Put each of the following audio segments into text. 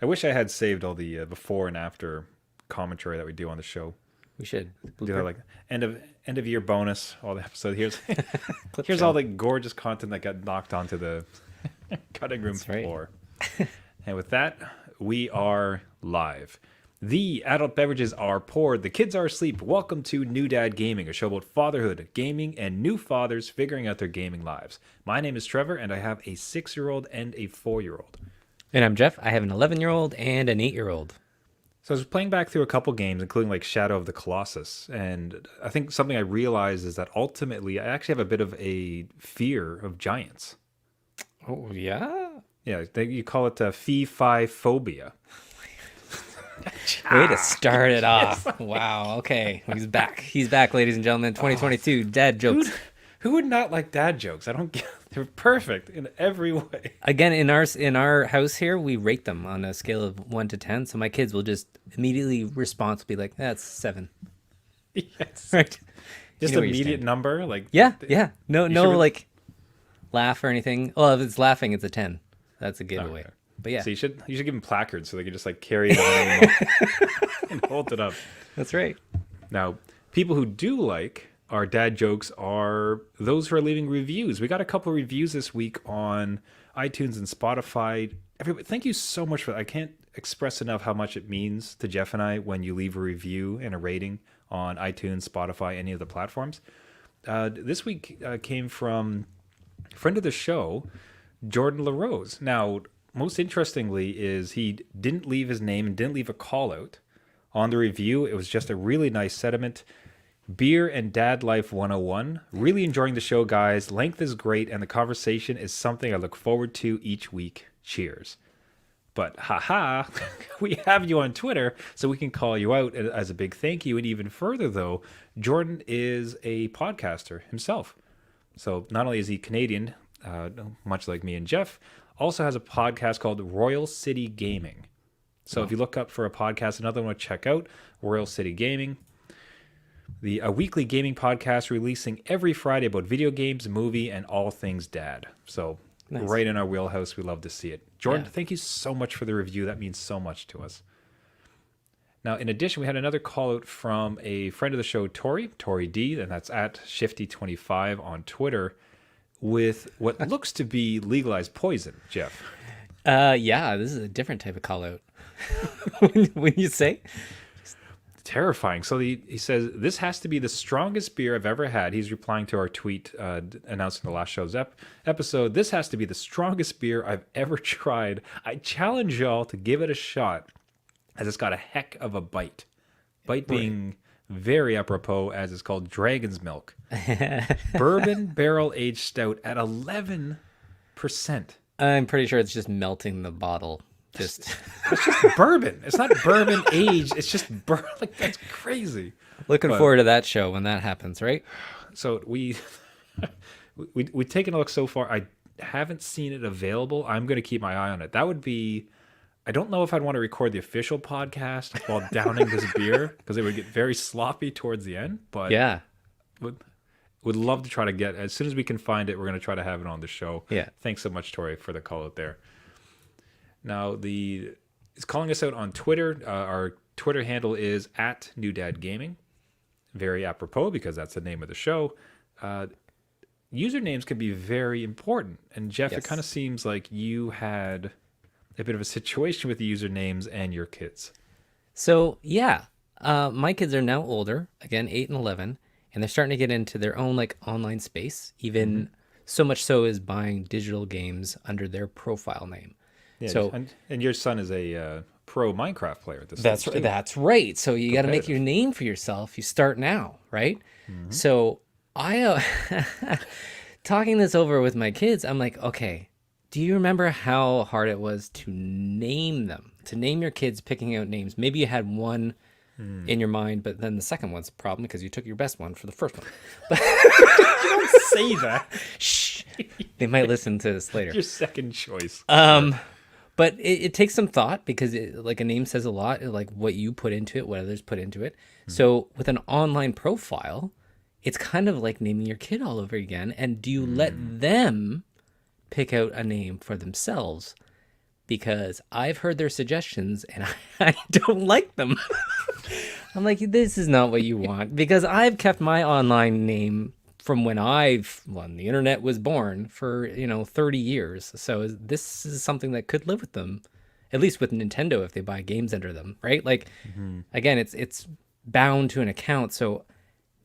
I wish I had saved all the before and after commentary that we do on the show. We should Do that like end of year bonus. All the episode here's here's show. all the gorgeous content that got knocked onto the cutting room floor. And with that, we are live. The adult beverages are poured. The kids are asleep. Welcome to New Dad Gaming, a show about fatherhood, gaming, and new fathers figuring out their gaming lives. My name is Trevor, and I have a 6-year-old and a 4-year-old. And I'm Jeff. I have an 11-year-old and an 8-year-old. So I was playing back through a couple games, including like Shadow of the Colossus, and I think something I realized is that ultimately I actually have a bit of a fear of giants. Oh, yeah? Yeah, you call it fee-fi phobia. Way to start it off. Wow, okay. He's back. He's back, ladies and gentlemen. 2022, dad jokes. Who would not like dad jokes? I don't get. They're perfect in every way. Again, in our house here, we rate them on a scale of 1 to 10. So my kids will just immediately responsibly be like, that's 7. Yes. Right. Just You know where you immediate stand. number, like Yeah. No, should like laugh or anything. Well, if it's laughing, it's a 10. That's a giveaway. Okay. But yeah, So you should give them placards so they can just like carry it on and hold it up. that's right. Now, people who do like our dad jokes are those who are leaving reviews. We got a couple of reviews this week on iTunes and Spotify. Everybody, thank you so much for that. I can't express enough how much it means to Jeff and I when you leave a review and a rating on iTunes, Spotify, any of the platforms. This week came from a friend of the show, Jordan LaRose. Now, most interestingly is he didn't leave his name and didn't leave a call out on the review. It was just a really nice sentiment. Beer and Dad Life 101. Really enjoying the show, guys. Length is great, and the conversation is something I look forward to each week. Cheers. But haha, we have you on Twitter, so we can call you out as a big thank you. And even further, though, Jordan is a podcaster himself. So not only is he Canadian, much like me and Jeff, also has a podcast called Royal City Gaming. So if you look up for a podcast, another one to check out, Royal City Gaming. A weekly gaming podcast releasing every Friday about video games, movie, and all things dad. So right in our wheelhouse, we love to see it. Jordan, Thank you so much for the review. That means so much to us. Now, in addition, we had another call out from a friend of the show, Tori D, and that's at Shifty25 on Twitter, with what looks to be legalized poison, Jeff. Yeah, this is a different type of call out. when you say Terrifying. So he says, this has to be the strongest beer I've ever had. He's replying to our tweet announcing the last show's episode. This has to be the strongest beer I've ever tried. I challenge y'all to give it a shot as it's got a heck of a bite. Bite being very apropos as it's called Dragon's Milk. Bourbon barrel aged stout at 11%. I'm pretty sure it's just melting the bottle. It's just bourbon. It's not bourbon aged. It's just bourbon. Like, that's crazy. Looking forward to that show when that happens, right? So we've taken a look so far. I haven't seen it available. I'm going to keep my eye on it. That would be. I don't know if I'd want to record the official podcast while downing this beer because it would get very sloppy towards the end. But Yeah. would love to try to get as soon as we can find it. We're going to try to have it on the show. Yeah. Thanks so much, Tori, for the call out there. Now, it's calling us out on Twitter. Our Twitter handle is at New Dad Gaming. Very apropos because that's the name of the show. Usernames can be very important. And Jeff, It kind of seems like you had a bit of a situation with the usernames and your kids. So, yeah, my kids are now older, again, 8 and 11, and they're starting to get into their own like online space, even so much so as buying digital games under their profile name. Yeah, So and your son is a pro Minecraft player at this That's stage, right. too. That's right. So you got to make your name for yourself. You start now, right? So I, talking this over with my kids, I'm like, okay, do you remember how hard it was to name them? To name your kids, picking out names. Maybe you had one in your mind, but then the second one's a problem because you took your best one for the first one. But You don't say that. shh, they might listen to this later. Your second choice. But it takes some thought because like a name says a lot, like what you put into it, what others put into it. So with an online profile, it's kind of like naming your kid all over again. And do you let them pick out a name for themselves because I've heard their suggestions and I don't like them. I'm like, this is not what you want, because I've kept my online name from when the internet was born for, 30 years. So this is something that could live with them, at least with Nintendo if they buy games under them, right? Like, again, it's bound to an account. So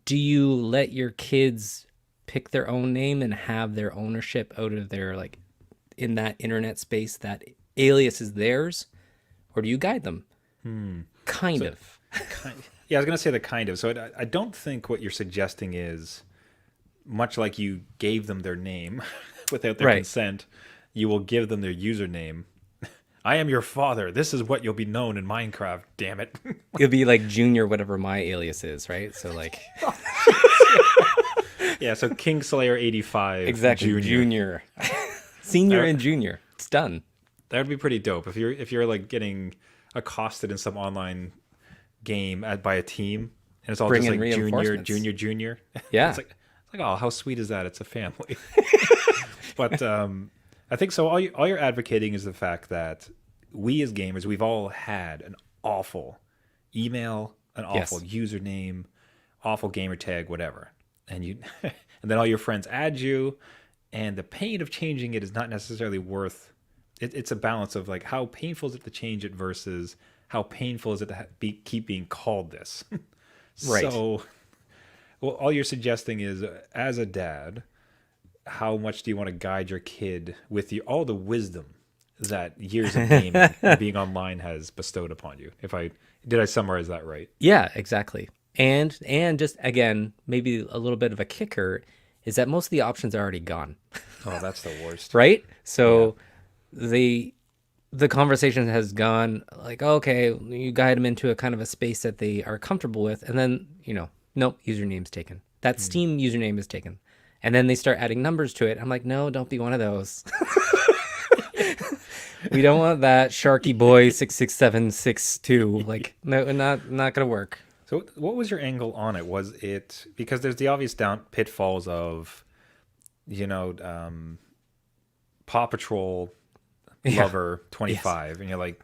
do you let your kids pick their own name and have their ownership out of their, like, in that internet space, that alias is theirs, or do you guide them? Kind of. Yeah, I was going to say the kind of. So I don't think what you're suggesting is, much like you gave them their name without their consent, you will give them their username. I am your father. This is what you'll be known in Minecraft, damn it. It'll be like Junior, whatever my alias is, right? So like... Yeah, so Kingslayer 85. Exactly, Junior. Senior and Junior. It's done. That would be pretty dope. If you're like getting accosted in some online game by a team, and it's all just like Junior. Yeah. It's like, oh, how sweet is that? It's a family. But I think so. All you're advocating is the fact that we as gamers, we've all had an awful email, an awful username, awful gamer tag, whatever. And and then all your friends add you, and the pain of changing it is not necessarily worth it. It's a balance of like, how painful is it to change it versus how painful is it to keep being called this. Right. So, well, all you're suggesting is, as a dad, how much do you want to guide your kid with all the wisdom that years of gaming and being online has bestowed upon you? Did I summarize that right? Yeah, exactly. And just, again, maybe a little bit of a kicker is that most of the options are already gone. Oh, that's the worst. Right? So the conversation has gone like, okay, you guide them into a kind of a space that they are comfortable with, and then, nope, username's taken. That Steam username is taken. And then they start adding numbers to it. I'm like, no, don't be one of those. We don't want that Sharky Boy 66762. Like, no, not gonna work. So what was your angle on it? Was it because there's the obvious pitfalls of, Paw Patrol lover 25, and you're like,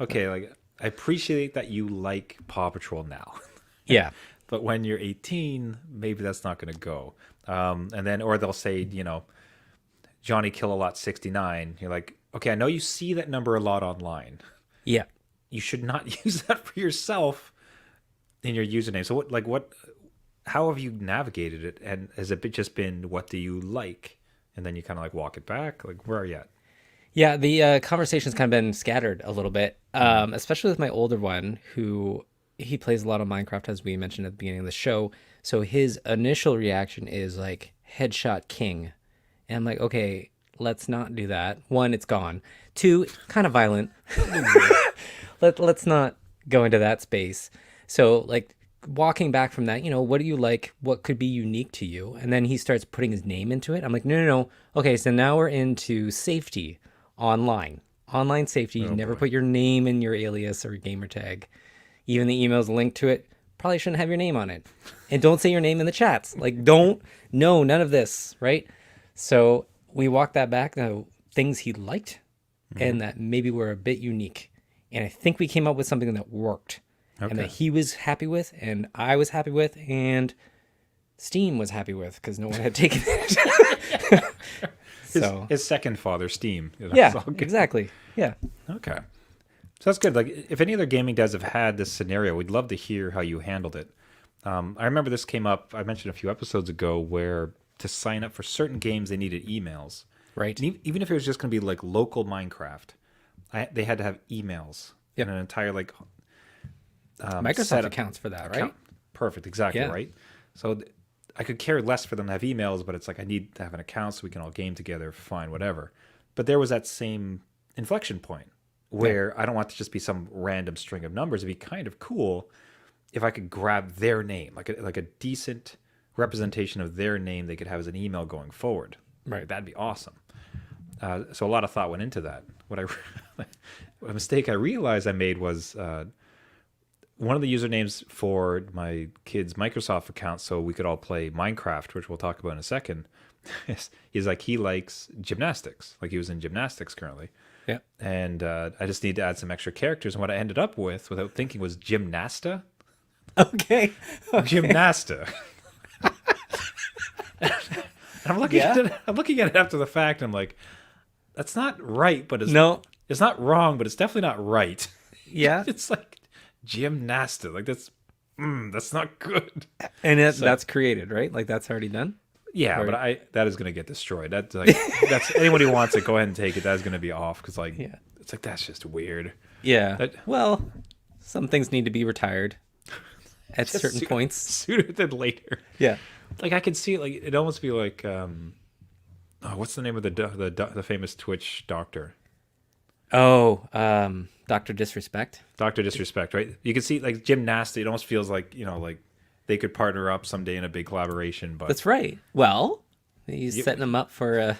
okay, like, I appreciate that you like Paw Patrol now. Yeah. But when you're 18, maybe that's not going to go. And then, or they'll say, Johnny Kill-A-Lot 69. You're like, okay, I know you see that number a lot online. Yeah. You should not use that for yourself in your username. So how have you navigated it? And has it just been, what do you like? And then you kind of like walk it back. Like, where are you at? Yeah. The conversation's kind of been scattered a little bit, especially with my older one, who he plays a lot of Minecraft, as we mentioned at the beginning of the show. So his initial reaction is like Headshot King. And I'm like, okay, let's not do that. One, it's gone. Two, kind of violent. Let's not go into that space. So like walking back from that, what do you like? What could be unique to you? And then he starts putting his name into it. I'm like, no. Okay, so now we're into safety online. Online safety. You never put your name in your alias or gamer tag. Even the email's linked to it. Probably shouldn't have your name on it. And don't say your name in the chats. Like, none of this, right? So we walked that back. Now, things he liked and that maybe were a bit unique. And I think we came up with something that worked. Okay. And that he was happy with, and I was happy with, and Steam was happy with, because no one had taken it. His second father, Steam. Yeah, exactly. Yeah. Okay. So that's good. Like, if any other gaming devs have had this scenario, we'd love to hear how you handled it. I remember this came up, I mentioned a few episodes ago, where to sign up for certain games, they needed emails. Right. And even if it was just going to be like local Minecraft, they had to have emails. Yep. And an entire Microsoft accounts for that, right? Perfect. Exactly. Yeah. Right. So I could care less for them to have emails, but it's like, I need to have an account so we can all game together. Fine, whatever. But there was that same inflection point where I don't want it to just be some random string of numbers. It'd be kind of cool if I could grab their name, like a decent representation of their name they could have as an email going forward. Right. That'd be awesome. So a lot of thought went into that. A mistake I realized I made was one of the usernames for my kid's Microsoft account, so we could all play Minecraft, which we'll talk about in a second, is like, he likes gymnastics. Like, he was in gymnastics currently. Yeah. And I just need to add some extra characters. And what I ended up with, without thinking, was Gymnasta. Okay. Gymnasta. I'm looking at it. I'm looking at it after the fact. And I'm like, that's not right, but No. it's not wrong, but it's definitely not right. Yeah. It's like Gymnasta. Like that's not good. And that's created, right? Like that's already done. Yeah, Or- but that is going to get destroyed. That's like that's anyone who wants it, go ahead and take it. That is going to be off because like it's like that's just weird. Yeah. That- Well, some things need to be retired at Just certain points. sooner than later. Yeah. Like I could see it, like it almost be like what's the name of the famous Twitch doctor? Oh, Dr. Disrespect. Dr. Disrespect, right? You can see like Gymnasta. It almost feels like like they could partner up someday in a big collaboration. But That's right. Well, he's setting them up for a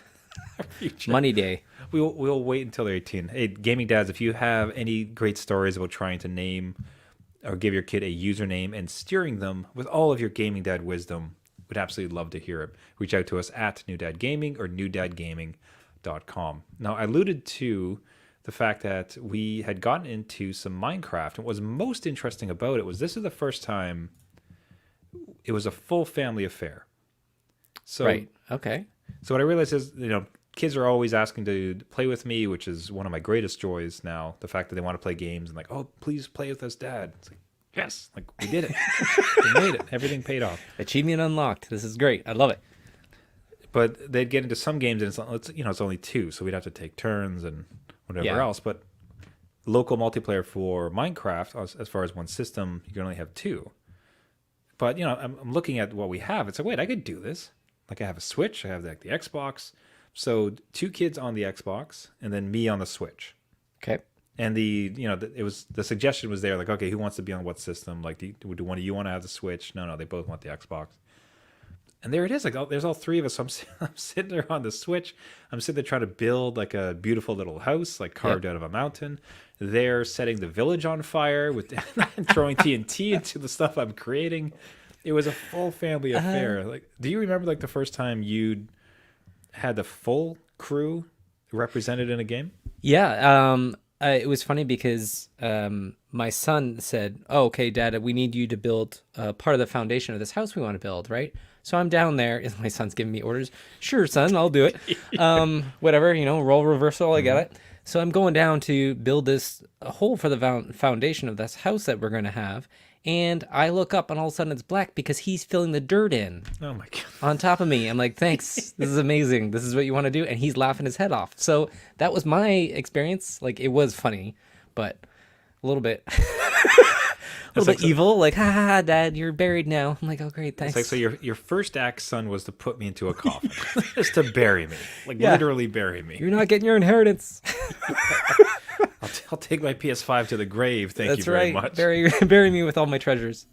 future. money day. We'll wait until they're 18. Hey, gaming dads, if you have any great stories about trying to name or give your kid a username and steering them with all of your gaming dad wisdom, would absolutely love to hear it. Reach out to us at New Dad Gaming or newdadgaming.com. Now, I alluded to the fact that we had gotten into some Minecraft. And what was most interesting about it was this is the first time it was a full family affair. So, Right. Okay. So what I realized is, kids are always asking to play with me, which is one of my greatest joys now. The fact that they want to play games and like, oh, please play with us, Dad. It's like, yes, like we did it. We made it. Everything paid off. Achievement unlocked. This is great. I love it. But they'd get into some games and it's only two, so we'd have to take turns and whatever else. But local multiplayer for Minecraft, as far as one system, you can only have two. But I'm looking at what we have. It's like, wait, I could do this. Like I have a Switch, I have like the Xbox. So 2 kids on the Xbox and then me on the Switch. Okay. And the suggestion was there, like, okay, who wants to be on what system? Like, do one of you want to have the Switch? No, they both want the Xbox. And there it is. Like, there's all 3 of us. So I'm sitting there on the Switch. I'm sitting there trying to build like a beautiful little house, like carved out of a mountain. They're setting the village on fire with throwing TNT into the stuff I'm creating. It was a full family affair. Like, do you remember like the first time you'd had the full crew represented in a game? Yeah. It was funny because my son said, "Oh, okay, Dad, we need you to build part of the foundation of this house we want to build, right?" So I'm down there. My son's giving me orders. Sure, son, I'll do it. Whatever, role reversal, I got it. So I'm going down to build this hole for the foundation of this house that we're going to have. And I look up and all of a sudden it's black because he's filling the dirt in. Oh my God. On top of me. I'm like, thanks. This is amazing. This is what you want to do. And he's laughing his head off. So that was my experience. Like, it was funny, but a little bit, evil. Like, ha ha ha, Dad, you're buried now. I'm like, oh, great. Thanks. It's like, so your first act, son, was to put me into a coffin. Just to bury me. Like, literally bury me. You're not getting your inheritance. I'll take my PS5 to the grave. Thank you very much. Bury me with all my treasures.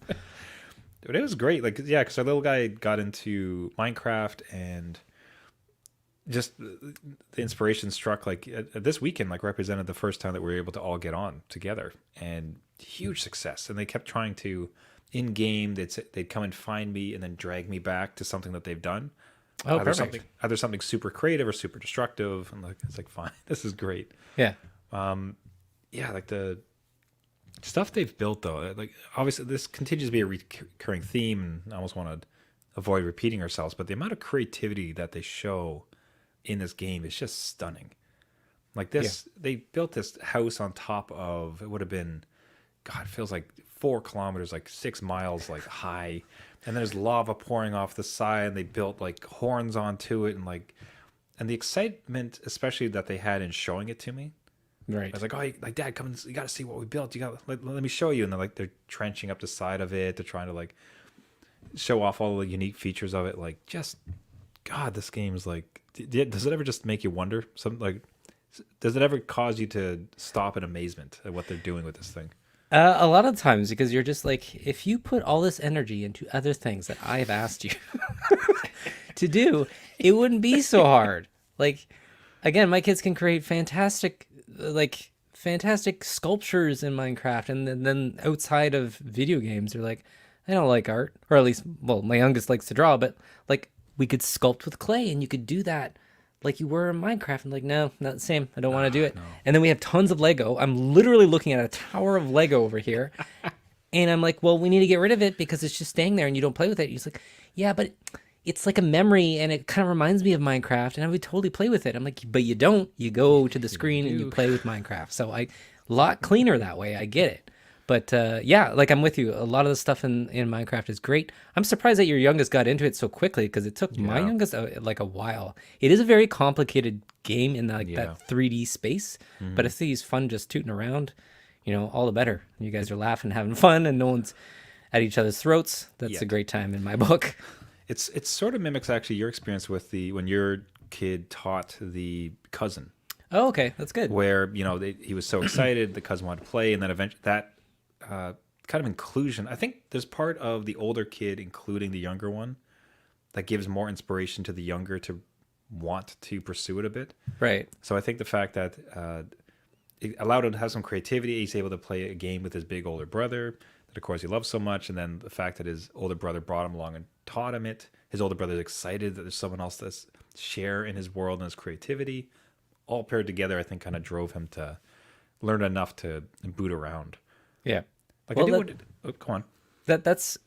But it was great. Like, yeah, because our little guy got into Minecraft and just the inspiration struck like this weekend, like represented the first time that we were able to all get on together, and huge success. And they kept trying to in game, they'd come and find me and then drag me back to something that they've done. Oh, perfect. Either something super creative or super destructive. And like, it's like, fine, this is great. Yeah. Yeah, like the stuff they've built though, like obviously this continues to be a recurring theme, and I almost want to avoid repeating ourselves, but the amount of creativity that they show in this game is just stunning. Like this, they built this house on top of, it would have been, God, it feels like 4 kilometers, like 6 miles, like high, and there's lava pouring off the side, and they built like horns onto it, and the excitement, especially that they had in showing it to me. Right. I was like, oh, like, Dad, come and you got to see what we built. You got let me show you. And they're trenching up the side of it. They're trying to like show off all the unique features of it. Like, just God, this game's like, does it ever just make you wonder? Does it ever cause you to stop in amazement at what they're doing with this thing? A lot of times, because you're just like, if you put all this energy into other things that I've asked you to do, it wouldn't be so hard. Like, again, my kids can create fantastic sculptures in Minecraft, and then outside of video games, they're like, I don't like art, or at least, well, my youngest likes to draw, but like we could sculpt with clay, and you could do that like you were in Minecraft. I'm like, no, not the same. I don't want to do it. No. And then we have tons of Lego. I'm literally looking at a tower of Lego over here. And I'm like, well, we need to get rid of it because it's just staying there and you don't play with it. He's like, yeah, but it's like a memory and it kind of reminds me of Minecraft and I would totally play with it. I'm like, but you don't. You go to the screen and you play with Minecraft. So a lot cleaner that way. I get it. But yeah, like I'm with you. A lot of the stuff in Minecraft is great. I'm surprised that your youngest got into it so quickly because it took my youngest like a while. It is a very complicated game in that 3D space, but I think he's fun just tooting around. All the better. You guys are laughing, having fun, and no one's at each other's throats. That's a great time in my book. It sort of mimics actually your experience with when your kid taught the cousin. Oh, okay, that's good. Where he was so excited, the cousin wanted to play, and then eventually that kind of inclusion. I think there's part of the older kid including the younger one that gives more inspiration to the younger to want to pursue it a bit. Right. So I think the fact that it allowed him to have some creativity. He's able to play a game with his big older brother that, of course, he loves so much. And then the fact that his older brother brought him along and taught him it. His older brother's excited that there's someone else to share in his world and his creativity. All paired together, I think, kind of drove him to learn enough to boot around. Yeah. Like go on. That's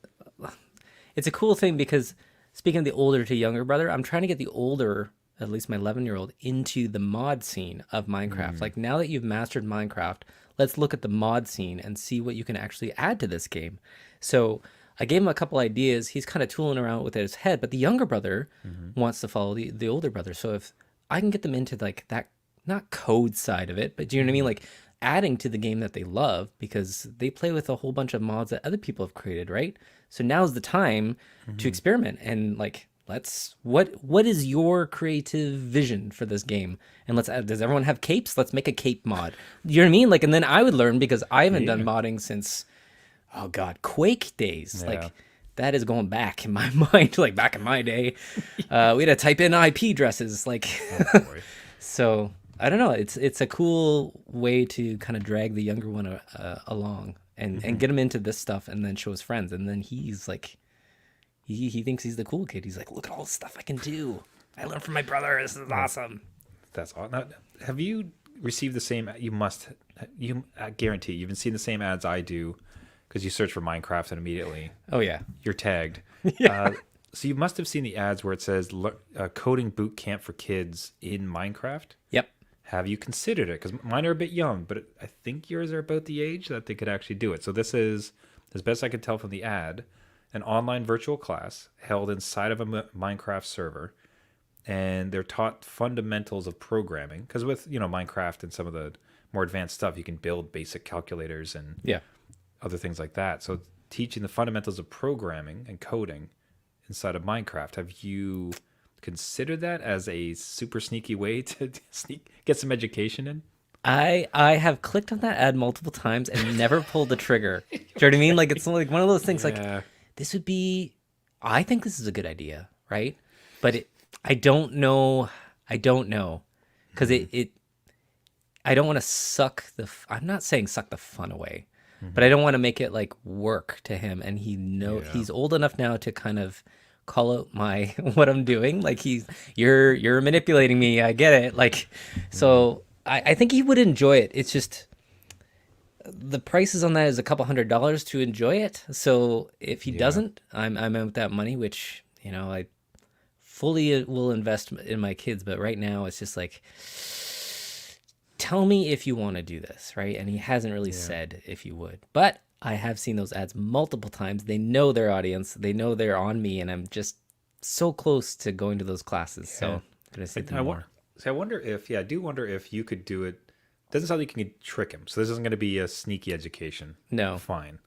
it's a cool thing because speaking of the older to younger brother, I'm trying to get the older, at least my 11-year-old, into the mod scene of Minecraft. Like now that you've mastered Minecraft, let's look at the mod scene and see what you can actually add to this game. So I gave him a couple ideas. He's kind of tooling around with his head, but the younger brother wants to follow the older brother. So if I can get them into like that, not code side of it, but do you know what I mean? Like adding to the game that they love because they play with a whole bunch of mods that other people have created, right? So now's the time to experiment and like, what is your creative vision for this game? And does everyone have capes? Let's make a cape mod. You know what I mean? Like, and then I would learn because I haven't done modding since, oh God, Quake days. Yeah. Like that is going back in my mind, like back in my day. We had to type in IP addresses. Like, so I don't know. It's a cool way to kind of drag the younger one along and get him into this stuff and then show his friends. And then he's like, he thinks he's the cool kid. He's like, look at all the stuff I can do. I learned from my brother. This is awesome. That's awesome. Now, have you received the same? I guarantee you've been seeing the same ads I do because you search for Minecraft and immediately. Oh yeah, you're tagged. So you must have seen the ads where it says coding Bootcamp for kids in Minecraft. Yep. Have you considered it? Because mine are a bit young, but I think yours are about the age that they could actually do it. So this is, as best I could tell from the ad, an online virtual class held inside of a Minecraft server, and they're taught fundamentals of programming. Because with Minecraft and some of the more advanced stuff, you can build basic calculators and other things like that. So teaching the fundamentals of programming and coding inside of Minecraft. Have you considered that as a super sneaky way to get some education in? I have clicked on that ad multiple times and never pulled the trigger. Do you know what I mean? Like it's like one of those things like this would be, I think this is a good idea, right? But I don't know. Because I don't want to I'm not saying suck the fun away, but I don't want to make it like work to him. And he's old enough now to kind of call out what I'm doing. Like you're manipulating me. I get it. Like, so I think he would enjoy it. It's just, the prices on that is a couple $100 to enjoy it. So if he doesn't, I'm out that money, which, I fully will invest in my kids. But right now it's just like, tell me if you want to do this, right? And he hasn't really said if you would. But I have seen those ads multiple times. They know their audience. They know they're on me. And I'm just so close to going to those classes. So I'm going to see them more. So I do wonder if you could do it. Doesn't sound like you can trick him. So this isn't going to be a sneaky education. No. Fine.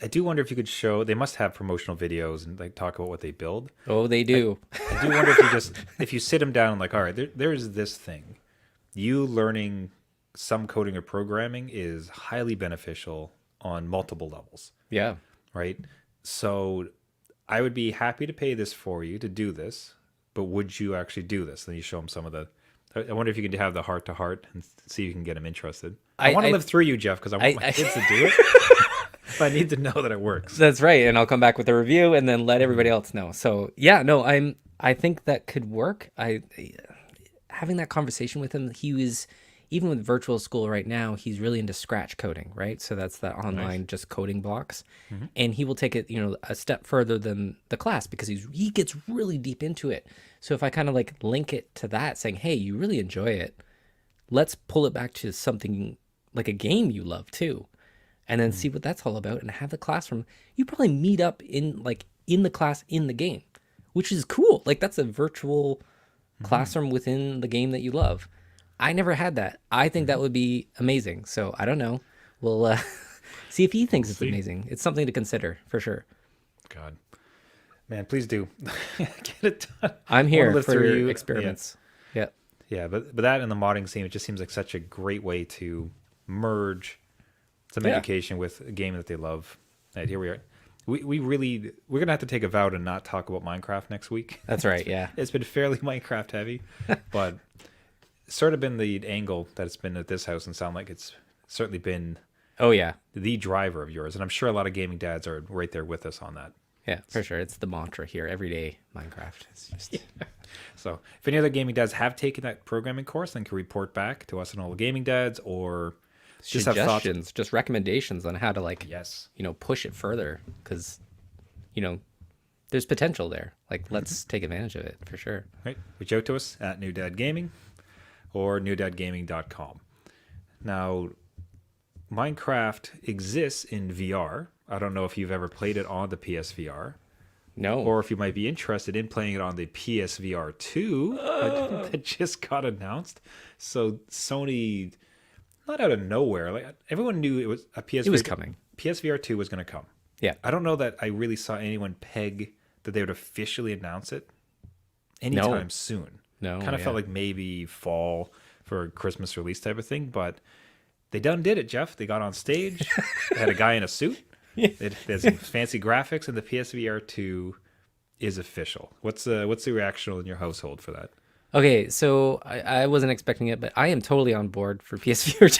I do wonder if you could show, they must have promotional videos and like talk about what they build. Oh, they do. I do wonder if if you sit them down and like, all right, there is this thing. You learning some coding or programming is highly beneficial on multiple levels. Yeah. Right? So I would be happy to pay this for you to do this, but would you actually do this? Then you show them some of the, I wonder if you could have the heart to heart and see if you can get them interested. I want to live through you, Jeff, because I want my kids to do it. But I need to know that it works. That's right. And I'll come back with a review and then let everybody else know. So yeah, no, I think that could work. having that conversation with him, he was, even with virtual school right now, he's really into scratch coding, right? So that's the online just coding blocks. And he will take it, a step further than the class because he gets really deep into it. So if I kind of like link it to that, saying, hey, you really enjoy it, let's pull it back to something like a game you love too, and then see what that's all about, and have the classroom. You probably meet up in the class in the game, which is cool. Like that's a virtual classroom within the game that you love. I never had that. I think that would be amazing. So I don't know. We'll see if he thinks it's amazing. It's something to consider for sure. God, man, please do get it done. I'm here for your experiments. Yeah. Yeah, but that and the modding scene, it just seems like such a great way to merge some education with a game that they love. And here we are. We're gonna have to take a vow to not talk about Minecraft next week. That's right. Yeah. It's been fairly Minecraft heavy, but it's sort of been the angle that it's been at this house, and sound like it's certainly been the driver of yours. And I'm sure a lot of gaming dads are right there with us on that. Yeah, for sure. It's the mantra here. Every day, Minecraft. It's just... So if any other gaming dads have taken that programming course, then can report back to us and all the gaming dads, or just have suggestions, just recommendations on how to push it further, because there's potential there. Like, let's take advantage of it for sure. Right. Reach out to us at New Dad Gaming or newdadgaming.com. Now, Minecraft exists in VR. I don't know if you've ever played it on the PSVR. No. Or if you might be interested in playing it on the PSVR 2 that just got announced. So Sony, not out of nowhere, like everyone knew it was a PSVR. It was coming. PSVR 2 was going to come. Yeah. I don't know that I really saw anyone peg that they would officially announce it anytime soon. No. Kind of felt like maybe fall for a Christmas release type of thing, but they done did it, Jeff. They got on stage, they had a guy in a suit. There's some fancy graphics, and the PSVR 2 is official. What's the reaction in your household for that? Okay, so I wasn't expecting it, but I am totally on board for PSVR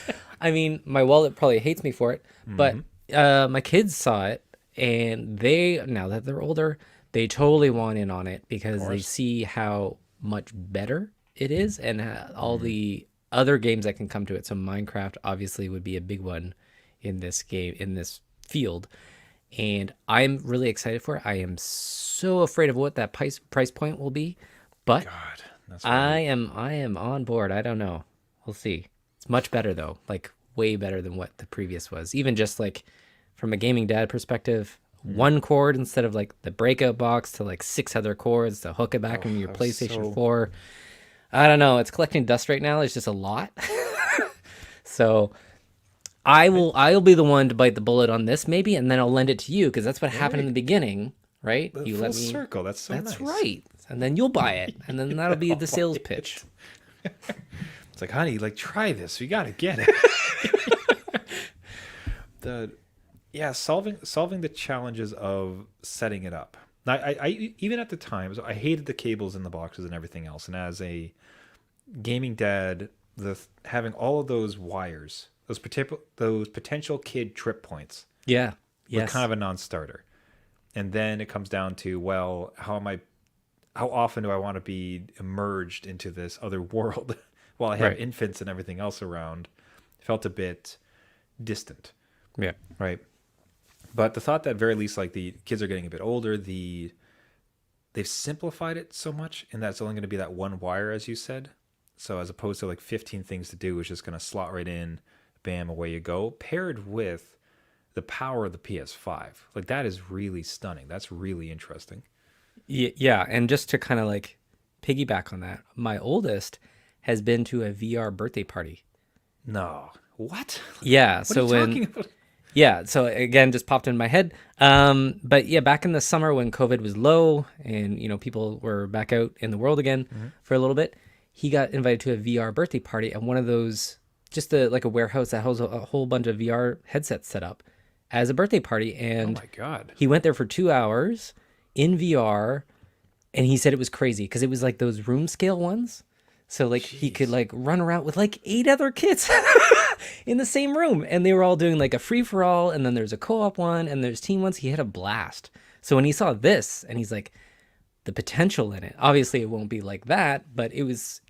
2. I mean, my wallet probably hates me for it, but my kids saw it, and now that they're older, they totally want in on it because they see how much better it is, and all the other games that can come to it. So Minecraft obviously would be a big one in this game, in this field, and I'm really excited for it. I am so afraid of what that price point will be, but I am on board. I don't know, we'll see. It's much better though, like way better than what the previous was. Even just like from a gaming dad perspective, one cord instead of like the breakout box to like 6 other cords to hook it back into your PlayStation 4. I don't know, it's collecting dust right now. It's just a lot. So I'll be the one to bite the bullet on this maybe, and then I'll lend it to you because that's what happened in the beginning, right? You let me circle. That's nice. Right. And then you'll buy it, and then that'll be the sales pitch. It's like, honey, like try this. You got to get it. Solving the challenges of setting it up. Now, I even at the time, I hated the cables in the boxes and everything else. And as a gaming dad, having all of those wires, those potential kid trip points, were kind of a non-starter. And then it comes down to, well, how often do I want to be immersed into this other world while I have infants and everything else around? Felt a bit distant. Yeah. Right. But the thought that very least, like the kids are getting a bit older, they've simplified it so much, and that's only going to be that one wire, as you said. So as opposed to like 15 things to do, it's just going to slot right in, bam, away you go. Paired with the power of the PS5, like that is really stunning. That's really interesting. Yeah, and just to kind of like piggyback on that, my oldest has been to a VR birthday party. No, what? Yeah, what so are you talking about? Yeah, so again, just popped in my head. But yeah, back in the summer when COVID was low and people were back out in the world again for a little bit, he got invited to a VR birthday party at one of those, just like a warehouse that has a whole bunch of VR headsets set up as a birthday party. And oh my God, he went there for 2 hours in VR, and he said it was crazy because it was like those room scale ones. So like he could like run around with like 8 other kids in the same room, and they were all doing like a free for all, and then there's a co-op one and there's team ones. He had a blast. So when he saw this and he's like, the potential in it. Obviously, it won't be like that, but it's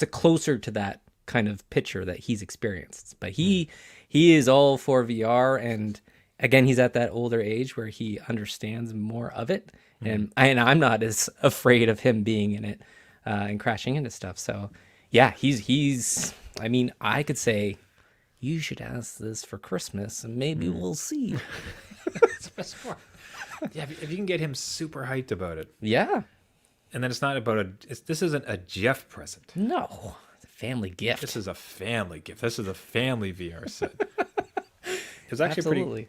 a closer to that kind of picture that he's experienced. But he is all for VR, and again, he's at that older age where he understands more of it, and I'm not as afraid of him being in it and crashing into stuff. So yeah, he's. I mean, I could say you should ask this for Christmas, and maybe we'll see. Yeah, if you can get him super hyped about it, Yeah. and then it's not about this isn't a Jeff present. No, it's a family gift. This is a family gift. This is a family VR set. It's actually Absolutely.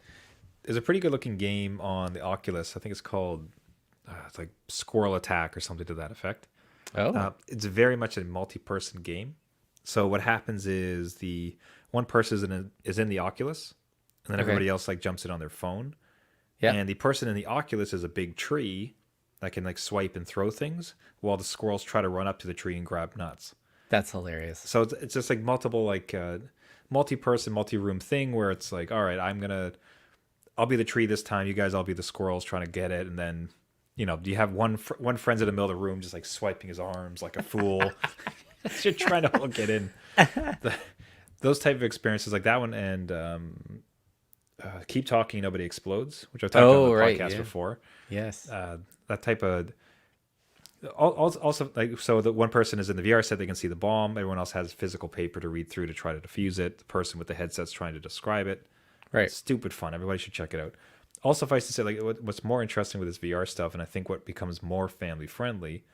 There's a pretty good looking game on the Oculus. I think it's called it's like Squirrel Attack or something to that effect. Oh, It's very much a multi-person game. So what happens is the one person is in the Oculus, and then Okay. everybody else like jumps in on their phone. yeah. And the person in the Oculus is a big tree that can like swipe and throw things, while the squirrels try to run up to the tree and grab nuts. That's hilarious. So it's just like multiple like multi-person, multi-room thing where it's like, all right, I'll be the tree this time. You guys, I'll be the squirrels trying to get it, and then you have one friend's in the middle of the room just like swiping his arms like a fool. You're trying to all get in. Those type of experiences like that one, and Keep Talking, Nobody Explodes, which I've talked about on the podcast before. Yes. That type of also like, so the one person is in the VR set, they can see the bomb. Everyone else has physical paper to read through to try to defuse it. The person with the headset's trying to describe it. Right. Stupid fun. Everybody should check it out. Also, suffice to say, like what's more interesting with this VR stuff, and I think what becomes more family friendly,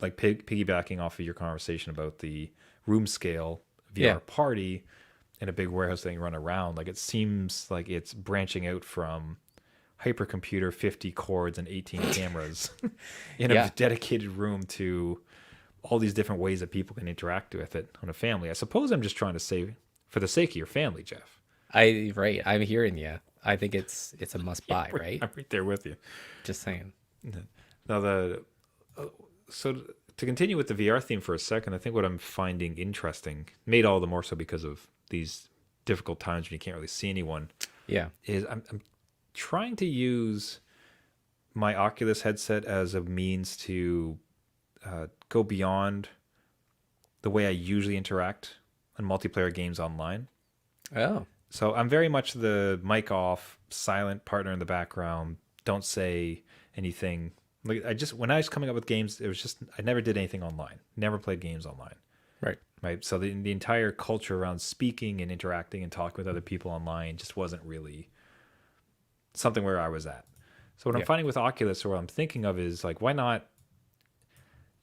like piggybacking off of your conversation about the room scale VR party in a big warehouse that you run around, like it seems like it's branching out from hypercomputer, 50 cords and 18 cameras in a dedicated room to all these different ways that people can interact with it on a family. I suppose I'm just trying to say, for the sake of your family, Jeff. I'm hearing you. I think it's a must buy, right? I'm right there with you. Just saying. Now so to continue with the VR theme for a second, I think what I'm finding interesting, made all the more so because of these difficult times when you can't really see anyone, Yeah. is I'm trying to use my Oculus headset as a means to go beyond the way I usually interact on multiplayer games online. Oh. So I'm very much the mic off, silent partner in the background, don't say anything. Like when I was coming up with games, it was just I never did anything online. Never played games online. Right. So the entire culture around speaking and interacting and talking with other people online just wasn't really something where I was at. So what I'm finding with Oculus, or what I'm thinking of, is like, why not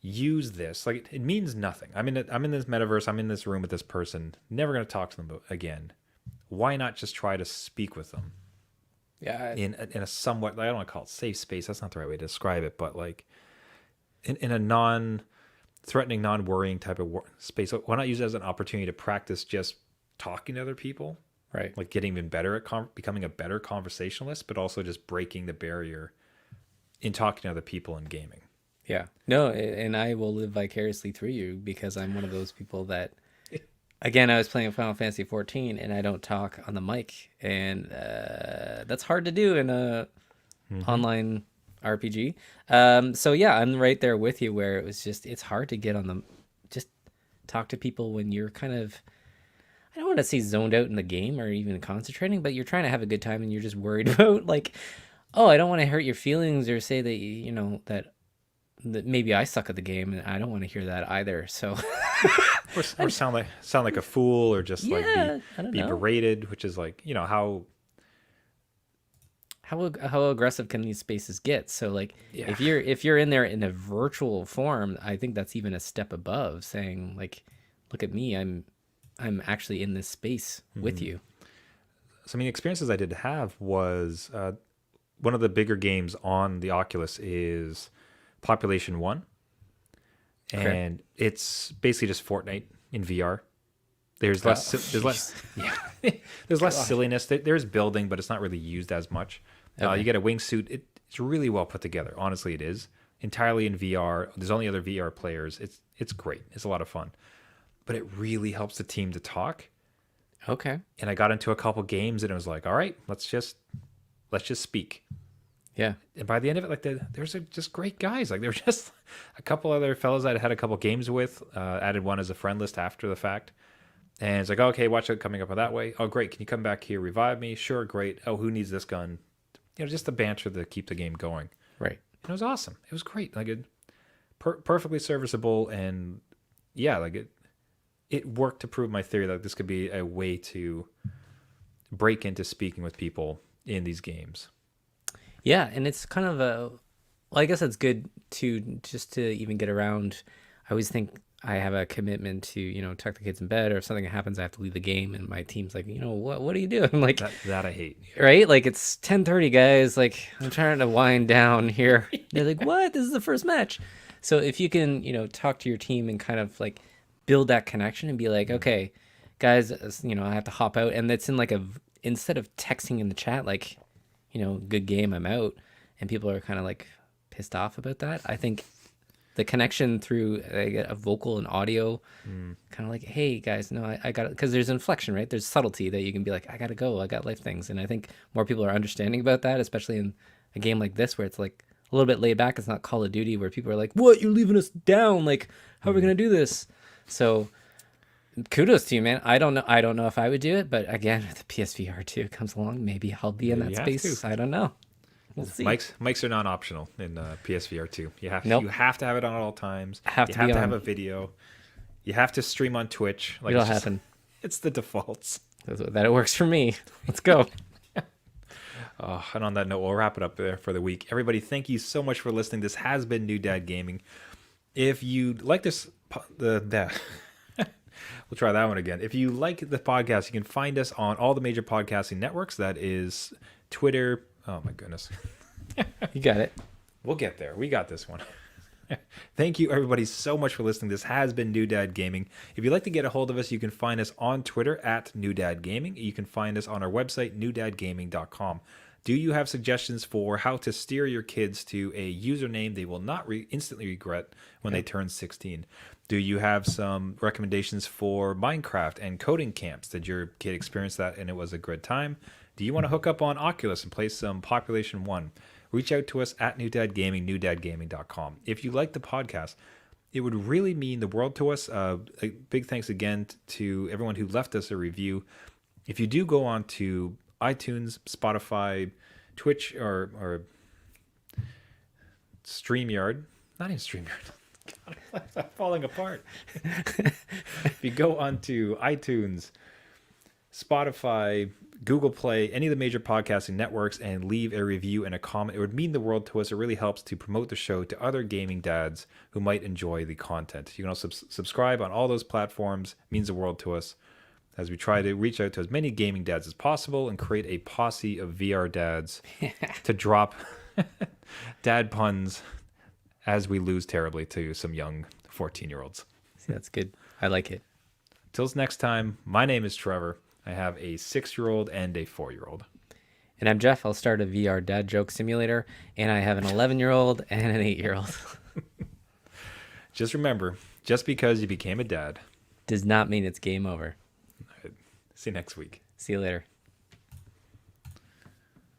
use this? Like it means nothing. I'm in this metaverse. I'm in this room with this person. Never going to talk to them again. Why not just try to speak with them? Yeah. In a somewhat, I don't want to call it safe space. That's not the right way to describe it, but like in a non-threatening, non-worrying type of space. Why not use it as an opportunity to practice just talking to other people? Right. Like getting even better at becoming a better conversationalist, but also just breaking the barrier in talking to other people in gaming. Yeah. No, and I will live vicariously through you because I'm one of those people that, again, I was playing Final Fantasy 14 and I don't talk on the mic, and that's hard to do in a online RPG. So yeah, I'm right there with you where it's hard to get on just talk to people when you're kind of, I don't want to say zoned out in the game or even concentrating, but you're trying to have a good time and you're just worried about like, oh, I don't want to hurt your feelings or say that, that maybe I suck at the game, and I don't want to hear that either. So or sound like a fool, or just like I don't be know. berated, which is like, how aggressive can these spaces get? So like Yeah. if you're in there in a virtual form, I think that's even a step above saying like, look at me, I'm actually in this space with you. So, I mean, experiences I did have was one of the bigger games on the Oculus is Population 1. And it's basically just Fortnite in VR. There's less there's less silliness. There's building, but it's not really used as much. You get a wingsuit. It's really well put together. Honestly, it is entirely in VR. There's only other VR players. It's great. It's a lot of fun, but it really helps the team to talk. Okay. And I got into a couple games, and it was like, all right, let's just speak. Yeah. And by the end of it, like there's just great guys. Like there were just a couple other fellows I'd had a couple games with. Added one as a friend list after the fact. And it's like, okay, watch it coming up that way. Oh, great. Can you come back here, revive me? Sure, great. Oh, who needs this gun? Just the banter to keep the game going. Right. And it was awesome. It was great. Like it, perfectly serviceable, and yeah, like it worked to prove my theory that this could be a way to break into speaking with people in these games. Yeah, and it's kind of well, I guess that's good to just to even get around. I always think I have a commitment to, tuck the kids in bed, or if something happens, I have to leave the game, and my team's like, what are you doing? I'm like, that I hate. Right? Like it's 10:30, guys. Like I'm trying to wind down here. They're like, what? This is the first match. So if you can, talk to your team and kind of like build that connection and be like, okay, guys, I have to hop out, and that's in like instead of texting in the chat, like, good game, I'm out, and people are kind of like pissed off about that. I think the connection through a vocal and audio, kind of like, hey guys, no, I got it, because there's inflection, right? There's subtlety that you can be like, I gotta go, I got life things, and I think more people are understanding about that, especially in a game like this where it's like a little bit laid back. It's not Call of Duty where people are like, what, you're leaving us down? Like, how are we gonna do this? So kudos to you, man. I don't know if I would do it, but again, if the PSVR 2 comes along, maybe I'll be in that space. I don't know. We'll see. Mics are non-optional in PSVR 2. You have to have it on at all times. You have to have a video. You have to stream on Twitch. Like, it'll happen. It's the defaults. That it works for me. Let's go. And on that note, we'll wrap it up there for the week. Everybody, thank you so much for listening. This has been New Dad Gaming. If you like this, we'll try that one again. If you like the podcast, you can find us on all the major podcasting networks. That is Twitter. Oh my goodness. You got it. We'll get there. We got this one. Thank you, everybody, so much for listening. This has been New Dad Gaming. If you'd like to get a hold of us, you can find us on Twitter at New Dad Gaming. You can find us on our website, newdadgaming.com. Do you have suggestions for how to steer your kids to a username they will not instantly regret when they turn 16? Do you have some recommendations for Minecraft and coding camps? Did your kid experience that and it was a good time? Do you want to hook up on Oculus and play some Population 1? Reach out to us at newdadgaming, newdadgaming.com. If you like the podcast, it would really mean the world to us. A big thanks again to everyone who left us a review. If you do go on to iTunes, Spotify, Twitch, or StreamYard, not even StreamYard. God, I'm falling apart. If you go on to iTunes, Spotify, Google Play, any of the major podcasting networks, and leave a review and a comment, it would mean the world to us. It really helps to promote the show to other gaming dads who might enjoy the content. You can also subscribe on all those platforms. It means the world to us as we try to reach out to as many gaming dads as possible and create a posse of VR dads to drop dad puns as we lose terribly to some young 14-year-olds. See, that's good. I like it. Till next time, my name is Trevor. I have a 6-year-old and a 4-year-old. And I'm Jeff. I'll start a VR dad joke simulator. And I have an 11-year-old and an 8-year-old. Just remember, just because you became a dad does not mean it's game over. See you next week. See you later.